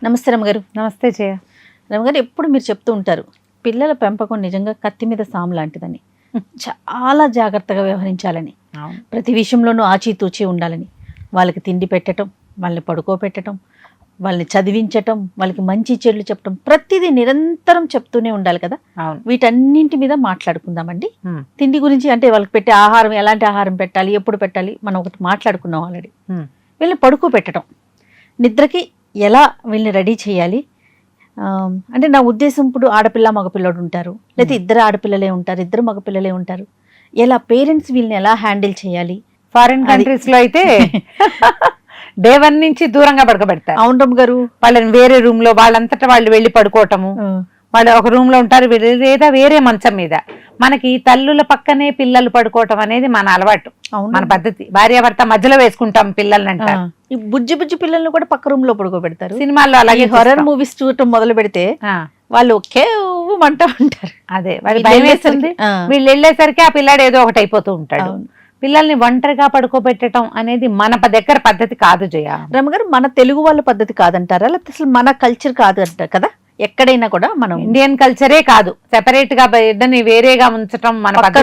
నమస్తే రమగారు. నమస్తే జయ. రమగారు, ఎప్పుడు మీరు చెప్తూ ఉంటారు పిల్లల పెంపకం నిజంగా కత్తి మీద సాము లాంటిదని, చాలా జాగ్రత్తగా వ్యవహరించాలని, ప్రతి విషయంలోనూ ఆచితూచి ఉండాలని, వాళ్ళకి తిండి పెట్టడం, వాళ్ళని పడుకోబెట్టడం, వాళ్ళని చదివించటం, వాళ్ళకి మంచి చెడులు చెప్పడం, ప్రతిదీ నిరంతరం చెప్తూనే ఉండాలి కదా. వీటన్నింటి మీద మాట్లాడుకుందామండి. తిండి గురించి అంటే వాళ్ళకి పెట్టే ఆహారం, ఎలాంటి ఆహారం పెట్టాలి, ఎప్పుడు పెట్టాలి, మనం ఒకటి మాట్లాడుకున్నాం ఆల్రెడీ. వీళ్ళని పడుకోబెట్టడం, నిద్రకి ఎలా వీళ్ళని రెడీ చేయాలి అంటే నా ఉద్దేశం, ఇప్పుడు ఆడపిల్ల మగపిల్లడు ఉంటారు, లేదా ఇద్దరు ఆడపిల్లలే ఉంటారు, ఇద్దరు మగపిల్లలే ఉంటారు, ఎలా పేరెంట్స్ వీళ్ళని ఎలా హ్యాండిల్ చేయాలి. ఫారిన్ కంట్రీస్ లో అయితే డే 1 నుంచి దూరంగా పడుకోబెడతారు. అవును గారు. వాళ్ళని వేరే రూమ్ లో వాళ్ళంతటా వాళ్ళు వెళ్ళి పడుకోవటము, వాళ్ళు ఒక రూమ్ లో ఉంటారు, లేదా వేరే మంచం మీద. మనకి తల్లుల పక్కనే పిల్లలు పడుకోవటం అనేది మన అలవాటు, మన పద్ధతి. భార్యాభర్త మధ్యలో వేసుకుంటాం పిల్లల్ని అంటారు. ఈ బుజ్జి బుజ్జి పిల్లల్ని కూడా పక్క రూమ్ లో పడుకోబెడతారు. సినిమాల్లో అలాగే హారర్ మూవీస్ చూడటం మొదలు పెడితే వాళ్ళు ఒకే మంట ఉంటారు. అదే వాళ్ళు భయం వేస్తుంది. వీళ్ళు వెళ్ళేసరికి ఆ పిల్లాడు ఏదో ఒకటి అయిపోతూ ఉంటాడు. పిల్లల్ని ఒంటరిగా పడుకోబెట్టడం అనేది మన దగ్గర పద్ధతి కాదు జయ. రమగారు, మన తెలుగు వాళ్ళ పద్ధతి కాదంటారా, లేకపోతే అసలు మన కల్చర్ కాదు అంటారు కదా? ఎక్కడైనా కూడా మనం ఇండియన్ కల్చరే కాదు, సెపరేట్ గా బిడ్డని వేరేగా ఉంచటం మన పక్క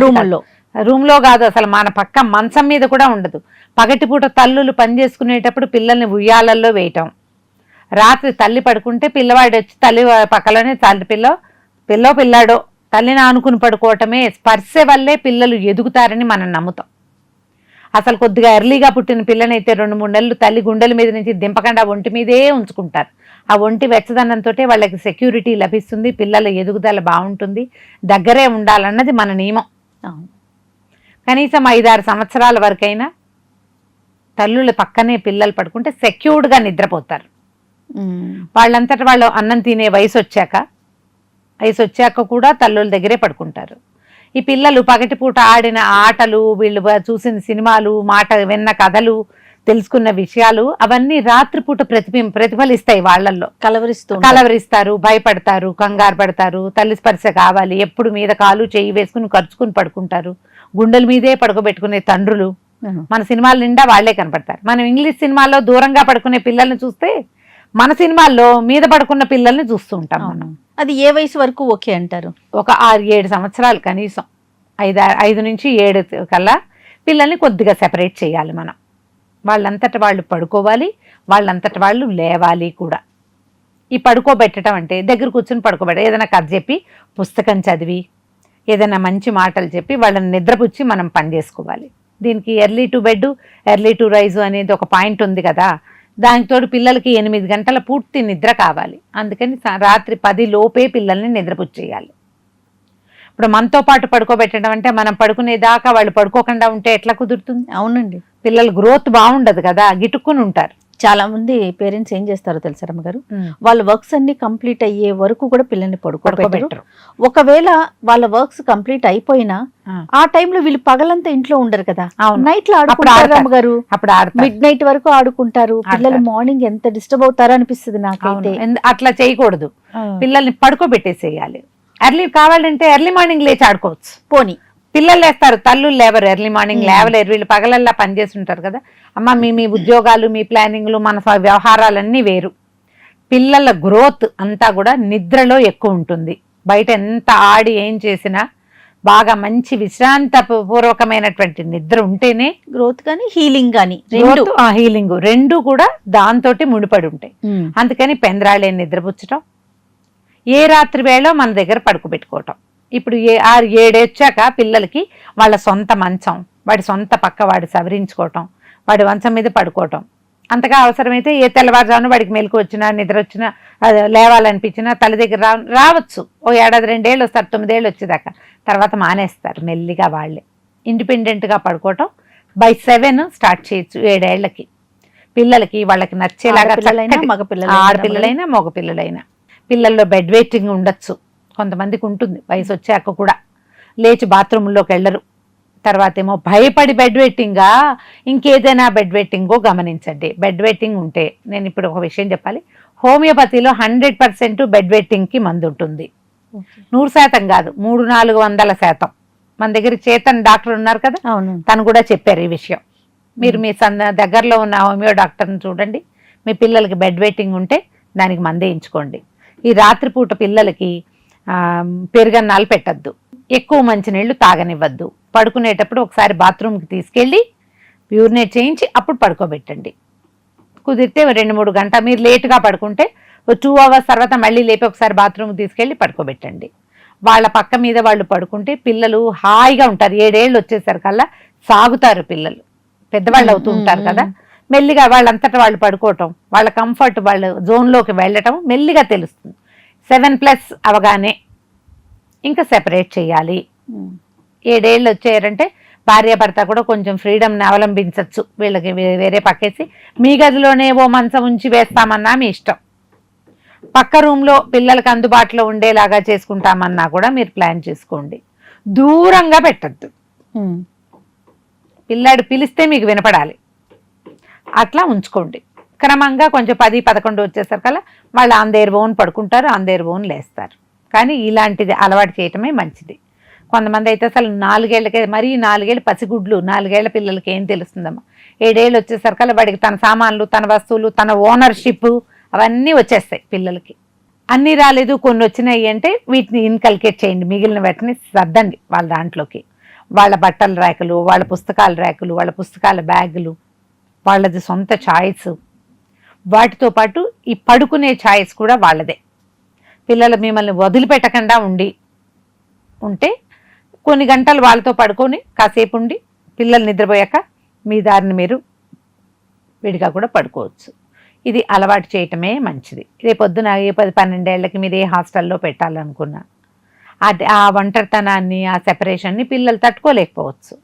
రూమ్ లో కాదు, అసలు మన పక్క మంచం మీద కూడా ఉండదు. పగటిపూట తల్లులు పని చేసుకునేటప్పుడు పిల్లల్ని ఉయ్యాలల్లో వేయటం, రాత్రి తల్లి పడుకుంటే పిల్లవాడు వచ్చి తల్లి పక్కలోనే పిల్లాడో తల్లిని ఆనుకుని పడుకోవటమే. స్పర్శ వల్లే పిల్లలు ఎదుగుతారని మనం నమ్ముతాం. అసలు కొద్దిగా ఎర్లీగా పుట్టిన పిల్లనైతే 2-3 నెలలు తల్లి గుండెల మీద నుంచి దింపకుండా ఒంటి మీదే ఉంచుకుంటారు. ఆ ఒంటి వెచ్చదనంతో వాళ్ళకి సెక్యూరిటీ లభిస్తుంది, పిల్లల ఎదుగుదల బాగుంటుంది, దగ్గరే ఉండాలన్నది మన నియమం. కనీసం 5-6 సంవత్సరాల వరకైనా తల్లుల పక్కనే పిల్లలు పడుకుంటే సెక్యూర్డ్గా నిద్రపోతారు. వాళ్ళంతటా వాళ్ళు అన్నం తినే వయసు వచ్చాక కూడా తల్లుల దగ్గరే పడుకుంటారు. ఈ పిల్లలు పగటిపూట ఆడిన ఆటలు, వీళ్ళు చూసిన సినిమాలు, విన్న కథలు, తెలుసుకున్న విషయాలు అవన్నీ రాత్రిపూట ప్రతిఫలిస్తాయి. వాళ్ళల్లో కలవరిస్తారు, భయపడతారు, కంగారు పడతారు, తల్లి స్పర్శ కావాలి, ఎప్పుడు మీద కాలు చేయి వేసుకుని ఖర్చుకుని పడుకుంటారు. గుండెల మీదే పడుకోబెట్టుకునే తండ్రులు మన సినిమాల నిండా వాళ్లే కనపడతారు. మనం ఇంగ్లీష్ సినిమాల్లో దూరంగా పడుకునే పిల్లల్ని చూస్తే మన సినిమాల్లో మీద పడుకున్న పిల్లల్ని చూస్తూ ఉంటాం మనం. అది ఏ వయసు వరకు ఓకే అంటారు? ఒక 6-7 సంవత్సరాలు, కనీసం 5 నుంచి 7 కల్లా పిల్లల్ని కొద్దిగా సెపరేట్ చేయాలి మనం. వాళ్ళంతట వాళ్ళు పడుకోవాలి, వాళ్ళంతట వాళ్ళు లేవాలి కూడా. ఈ పడుకోబెట్టడం అంటే దగ్గర కూర్చొని పడుకోబెట్ట, ఏదైనా కథ చెప్పి, పుస్తకం చదివి, ఏదైనా మంచి మాటలు చెప్పి వాళ్ళని నిద్రపుచ్చి మనం పని చేసుకోవాలి. దీనికి early to bed, early to rise అనేది ఒక పాయింట్ ఉంది కదా. దానితోడు పిల్లలకి 8 గంటల పూర్తి నిద్ర కావాలి. అందుకని రాత్రి 10 లోపే పిల్లల్ని నిద్రపుచ్చేయాలి. ఇప్పుడు మనతో పాటు పడుకోబెట్టడం అంటే మనం పడుకునేదాకా వాళ్ళు పడుకోకుండా ఉంటే ఎట్లా కుదురుతుంది? అవునండి, పిల్లల గ్రోత్ బాగుండదు కదా, గిట్టుకుని ఉంటారు. చాలా మంది పేరెంట్స్ ఏం చేస్తారో తెలుసా రమ్మగారు, వాళ్ళ వర్క్స్ అన్ని కంప్లీట్ అయ్యే వరకు కూడా పిల్లల్ని పడుకోబెట్టరు. ఒకవేళ వాళ్ళ వర్క్స్ కంప్లీట్ అయిపోయినా ఆ టైంలో వీళ్ళు పగలంతా ఇంట్లో ఉండరు కదా, నైట్ లో ఆడుకుంటారు రమ్మగారు. మిడ్ నైట్ వరకు ఆడుకుంటారు పిల్లలు. మార్నింగ్ ఎంత డిస్టర్బ్ అవుతారో అనిపిస్తుంది నాకైతే. అట్లా చేయకూడదు, పిల్లల్ని పడుకోబెట్టేసేయాలి. ఎర్లీ కావాలంటే ఎర్లీ మార్నింగ్ లేచి ఆడుకోవచ్చు. పోనీ పిల్లలు లేస్తారు, తల్లులు లేవరు, ఎర్లీ మార్నింగ్ లేవలేరు. వీళ్ళు పగలల్లా పనిచేసి ఉంటారు కదా. అమ్మ మీ ఉద్యోగాలు, మీ ప్లానింగ్లు, మన వ్యవహారాలన్నీ వేరు. పిల్లల గ్రోత్ అంతా కూడా నిద్రలో ఎక్కువ ఉంటుంది. బయట ఎంత ఆడి ఏం చేసినా బాగా మంచి విశ్రాంత పూర్వకమైనటువంటి నిద్ర ఉంటేనే గ్రోత్ కానీ హీలింగ్ కానీ హీలింగ్ రెండు కూడా దాంతో ముడిపడి ఉంటాయి. అందుకని పెందరాళ్ళే నిద్రపుచ్చటం, ఏ రాత్రి వేళ మన దగ్గర పడుకోబెట్టుకోవటం. ఇప్పుడు 6-7 వచ్చాక పిల్లలకి వాళ్ళ సొంత మంచం, వాడి సొంత పక్క వాడు సవరించుకోవటం, వాడి మంచం మీద పడుకోవటం. అంతగా అవసరమైతే ఏ తెల్లవారుజామున వాడికి మెలకు వచ్చినా, నిద్ర వచ్చినా, లేవాలనిపించినా తల్లి దగ్గర రావచ్చు. ఓ 1-2 ఏళ్ళు వస్తారు, 9 ఏళ్ళు వచ్చేదాకా. తర్వాత మానేస్తారు మెల్లిగా. వాళ్ళే ఇండిపెండెంట్గా పడుకోవటం బై 7 స్టార్ట్ చేయొచ్చు. 7 ఏళ్లకి పిల్లలకి వాళ్ళకి నచ్చేలాగా, ఆడపిల్లలైనా మగపిల్లలైనా. పిల్లల్లో బెడ్ వెయిటింగ్ ఉండొచ్చు, కొంతమందికి ఉంటుంది. వయసు వచ్చాక కూడా లేచి బాత్రూంలోకి వెళ్ళరు. తర్వాత ఏమో భయపడి బెడ్ వెయిటింగా ఇంకేదైనా బెడ్ వెయిటింగో గమనించండి. బెడ్ వెయిటింగ్ ఉంటే నేను ఇప్పుడు ఒక విషయం చెప్పాలి. హోమియోపతిలో 100% బెడ్ వెయిటింగ్కి మందు ఉంటుంది. 100% కాదు, 300-400%. మన దగ్గర చేతన్ డాక్టర్ ఉన్నారు కదా, తను కూడా చెప్పారు ఈ విషయం. మీరు మీ దగ్గరలో ఉన్న హోమియో డాక్టర్ని చూడండి. మీ పిల్లలకి బెడ్ వెయిటింగ్ ఉంటే దానికి మందేయించుకోండి. ఈ రాత్రిపూట పిల్లలకి పెరుగన్నాలు పెట్టద్దు, ఎక్కువ మంచినీళ్ళు తాగనివ్వద్దు. పడుకునేటప్పుడు ఒకసారి బాత్రూమ్కి తీసుకెళ్ళి యూరినేట్ చేయించి అప్పుడు పడుకోబెట్టండి. కుదిరితే 2-3 గంటలు, మీరు లేటుగా పడుకుంటే 2 hours తర్వాత మళ్ళీ లేపి ఒకసారి బాత్రూమ్కి తీసుకెళ్ళి పడుకోబెట్టండి. వాళ్ళ పక్క మీద వాళ్ళు పడుకుంటే పిల్లలు హాయిగా ఉంటారు. 7 ఏళ్ళు వచ్చేసరికల్లా సాగుతారు పిల్లలు, పెద్దవాళ్ళు అవుతూ ఉంటారు కదా. మెల్లిగా వాళ్ళంతటా వాళ్ళు పడుకోవటం, వాళ్ళ కంఫర్ట్, వాళ్ళ జోన్లోకి వెళ్ళటం మెల్లిగా తెలుస్తుంది. 7+ అవగానే ఇంకా సెపరేట్ చేయాలి. 7 ఏళ్ళు వచ్చారంటే భార్యాభర్త కూడా కొంచెం ఫ్రీడమ్ని అవలంబించవచ్చు. వీళ్ళకి వేరే పక్కేసి మీ గదిలోనే ఓ మంచం ఉంచి వేస్తామన్నా మీ ఇష్టం. పక్క రూమ్లో పిల్లలకి అందుబాటులో ఉండేలాగా చేసుకుంటామన్నా కూడా మీరు ప్లాన్ చేసుకోండి. దూరంగా పెట్టద్దు. పిల్లాడు పిలిస్తే మీకు వినపడాలి, అట్లా ఉంచుకోండి. క్రమంగా కొంచెం 10-11 వచ్చేసరికల్లా వాళ్ళు ఆన్ దేర్ ఓన్ పడుకుంటారు, ఆన్ దేర్ ఓన్ లేస్తారు. కానీ ఇలాంటిది అలవాటు చేయటమే మంచిది. కొంతమంది అయితే అసలు 4 ఏళ్ళకే, మరీ 4 ఏళ్ళు పసిగుడ్లు, 4 ఏళ్ల పిల్లలకి ఏం తెలుస్తుందమ్మా. 7 ఏళ్ళు వచ్చేసరికల్లా వాడికి తన సామాన్లు, తన వస్తువులు, తన ఓనర్షిప్ అవన్నీ వచ్చేస్తాయి పిల్లలకి. అన్నీ రాలేదు, కొన్ని వచ్చినాయి అంటే వీటిని ఇన్కల్కేట్ చేయండి. మిగిలిన వాటిని సర్దండి వాళ్ళ దాంట్లోకి. వాళ్ళ బట్టల ర్యాకులు, వాళ్ళ పుస్తకాల ర్యాకులు, వాళ్ళ పుస్తకాల బ్యాగులు, వాళ్ళది సొంత ఛాయిస్. వాటితో పాటు ఈ పడుకునే ఛాయిస్ కూడా వాళ్ళదే. పిల్లలు మిమ్మల్ని వదిలిపెట్టకుండా ఉంటే కొన్ని గంటలు వాళ్ళతో పడుకొని కాసేపు ఉండి పిల్లలు నిద్రపోయాక మీ దారిని మీరు విడిగా కూడా పడుకోవచ్చు. ఇది అలవాటు చేయటమే మంచిది. రేపొద్దున 10-12 ఏళ్ళకి మీరు ఏ హాస్టల్లో పెట్టాలనుకున్నా ఆ ఒంటరితనాన్ని, ఆ సెపరేషన్ని పిల్లలు తట్టుకోలేకపోవచ్చు.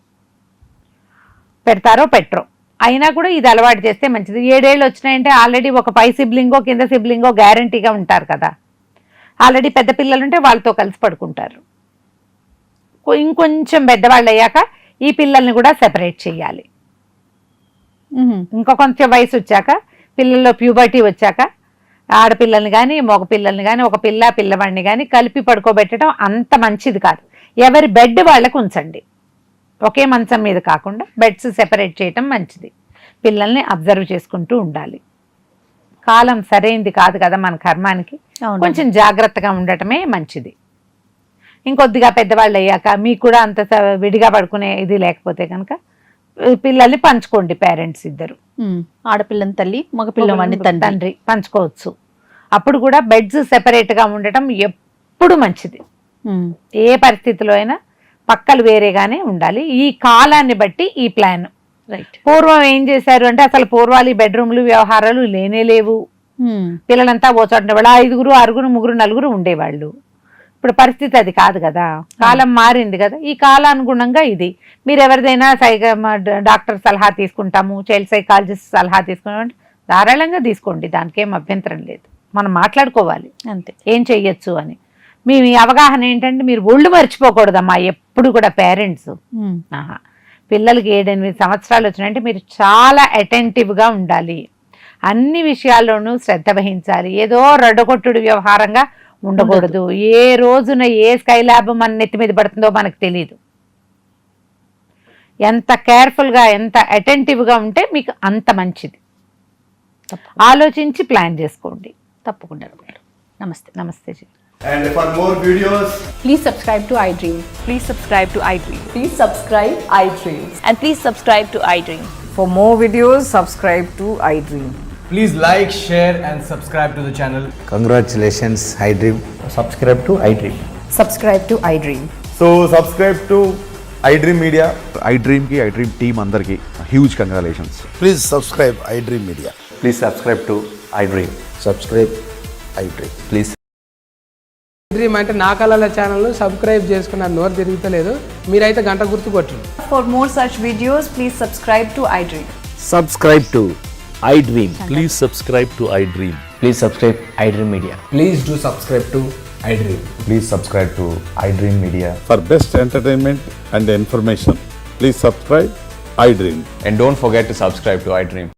పెడతారో పెట్టరో, అయినా కూడా ఇది అలవాటు చేస్తే మంచిది. 7 ఏళ్ళు వచ్చినాయంటే ఆల్రెడీ ఒక పై సిబ్లింగో కింద సిబ్లింగో గ్యారంటీగా ఉంటారు కదా. ఆల్రెడీ పెద్ద పిల్లలుంటే వాళ్ళతో కలిసి పడుకుంటారు. ఇంకొంచెం పెద్దవాళ్ళు అయ్యాక ఈ పిల్లల్ని కూడా సెపరేట్ చేయాలి. ఇంకో కొంచెం వయసు వచ్చాక, పిల్లల్లో ప్యూబర్టీ వచ్చాక ఆడపిల్లల్ని కానీ మగ పిల్లల్ని కానీ, ఒక పిల్లవాడిని కానీ కలిపి పడుకోబెట్టడం అంత మంచిది కాదు. ఎవరి బెడ్ వాళ్ళకు ఉంచండి. ఒకే మంచం మీద కాకుండా బెడ్స్ సెపరేట్ చేయటం మంచిది. పిల్లల్ని అబ్జర్వ్ చేసుకుంటూ ఉండాలి. కాలం సరైంది కాదు కదా మన కర్మానికి, కొంచెం జాగ్రత్తగా ఉండటమే మంచిది. ఇంకొద్దిగా పెద్దవాళ్ళు అయ్యాక మీకు కూడా అంత విడిగా పడుకునే ఇది లేకపోతే కనుక పిల్లల్ని పంచుకోండి. పేరెంట్స్ ఇద్దరు, ఆడపిల్లని తల్లి, మగపిల్లవాడిని తండ్రి పంచుకోవచ్చు. అప్పుడు కూడా బెడ్స్ సెపరేట్గా ఉండటం ఎప్పుడు మంచిది. ఏ పరిస్థితిలో అయినా పక్కలు వేరేగానే ఉండాలి. ఈ కాలాన్ని బట్టి ఈ ప్లాన్. రైట్. పూర్వం ఏం చేశారు అంటే అసలు పూర్వాలు ఈ బెడ్రూమ్లు వ్యవహారాలు లేవు. పిల్లలంతా పోచోట వాళ్ళు 5, 6, 3, 4 ఉండేవాళ్ళు. ఇప్పుడు పరిస్థితి అది కాదు కదా, కాలం మారింది కదా. ఈ కాలానుగుణంగా ఇది మీరు ఎవరిదైనా డాక్టర్ సలహా తీసుకుంటాము, చైల్డ్ సైకాలజిస్ట్ సలహా తీసుకుంటాము, ధారాళంగా తీసుకోండి, దానికి ఏం అభ్యంతరం లేదు. మనం మాట్లాడుకోవాలి అంతే, ఏం చెయ్యొచ్చు అని. మీ అవగాహన ఏంటంటే మీరు ఒళ్ళు మర్చిపోకూడదమ్మా ఎప్పుడు కూడా. పేరెంట్స్ పిల్లలకి 7-8 సంవత్సరాలు వచ్చినాయంటే మీరు చాలా అటెంటివ్గా ఉండాలి. అన్ని విషయాల్లోనూ శ్రద్ధ వహించాలి. ఏదో రడ్డగొట్టుడు వ్యవహారంగా ఉండకూడదు. ఏ రోజున ఏ స్కైలాబ్ మన నెత్తి మీద పడుతుందో మనకు తెలియదు. ఎంత కేర్ఫుల్గా, ఎంత అటెంటివ్గా ఉంటే మీకు అంత మంచిది. ఆలోచించి ప్లాన్ చేసుకోండి. తప్పకుండా. నమస్తే. నమస్తే. And for more videos, Please subscribe to iDream. Please subscribe to iDream. Please subscribe iDream. And please subscribe to iDream. For more videos, subscribe to iDream. please like, share and subscribe to the channel. Congratulations, iDream. Subscribe to iDream. Subscribe to iDream. So subscribe to iDream Media. iDream team andarki huge congratulations. Please subscribe iDream Media. Please subscribe to iDream. Subscribe iDream. Please. Dream అంటే నా కళల ఛానల్ను subscribe చేసుకున్న నోరు తిరుగుతలేదు, మీరైతే గంట గుర్తు కొట్టండి. For more such videos, please subscribe to iDream. Subscribe to iDream. Please subscribe to iDream. Please subscribe iDream Media. Please do subscribe to iDream. Please subscribe to iDream Media. For best entertainment and information, please subscribe iDream. And don't forget to subscribe to iDream.